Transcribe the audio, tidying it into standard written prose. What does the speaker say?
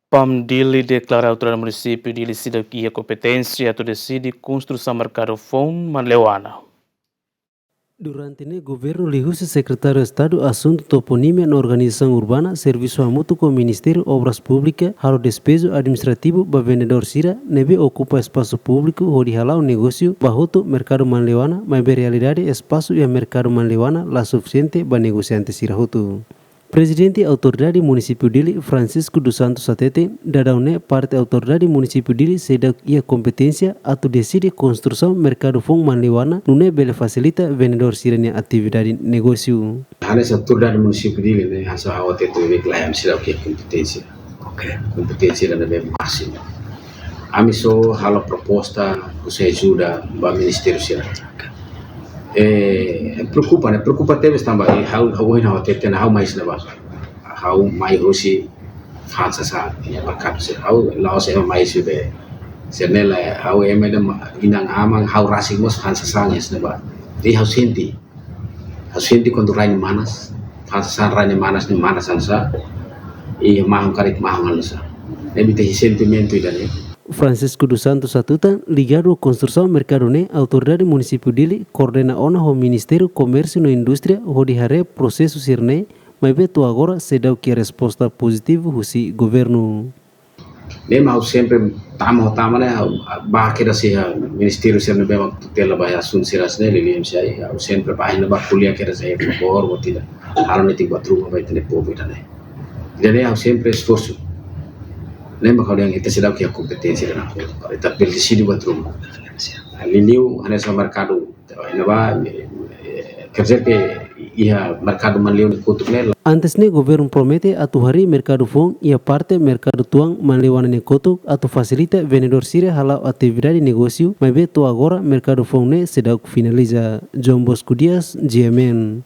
PAMDILI declara a autoridade do município de Licida que a competência to decide construção mercado FON Manleuana. Durante o governo lihu-se secretário de Estado assunto toponímia na organização urbana, serviço mútuo com o Ministério Obras Públicas, halo despeso administrativo ba vendedor sira, nebe ocupa espaço público, hodi halau negócio, bahuto mercado manleuana, mas be realidade espaço e mercado manleuana la suficiente ba negociante sira hutu. Presidente Autoridade Município Dili, Francisco dos Santos Satete, dadaune parte Autoridade Município Dili sedak ia competência atau decide construção mercado fong manleuana, nune bele facilita vendedor sirene atividade negócio. Essa Autoridade Município Dili, né, essa awate tu vek layam sira que competência. Ok, competência na bem máximo. Amiso halo proposta usai ajuda ba Ministério sira. Preocupa teves também how ina watete na how mais na ba how mai hosi fansa sa ya mercado se how lao se mais be senela how emedam inang amang how rasimos fansa sa nges na ba di how senti quando rani manas fansa sa rani manas ni manas sa i mahang karik mahang alsa ebite sentimento idane. Francisco dos Santos Satutan, ligado construção mercado ne, autoridade município dele, coordena ona o Ministério Comércio e Indústria, hodihare processo sirne, mas beto agora se dá que resposta positiva husi governo. Nem mau sempre tama né, bahkira sih Ministério sirne bem tutela bahaya sun siras ne liliam sai, au sempre bahaya bah kuliah kira saya favor ou tidak, hal nanti buat rumah baik tene povo idane. Jadi au sempre esforço. Lembra kalau yang kita sedang punya kompetensi dan aku, kita pilih di sini buat rumah. Liliu hanya sama mercado, ini apa kerja ke ia mercado manliu di kutubnya. Antes ne governo promete atu hari mercado fong ia parte mercado tuang manleuana ne kotuk atu facilita vendedor sire halau atividade negócio, mas beto agora mercado fong ne sedang finaliza. João Bosco Dias, GMN.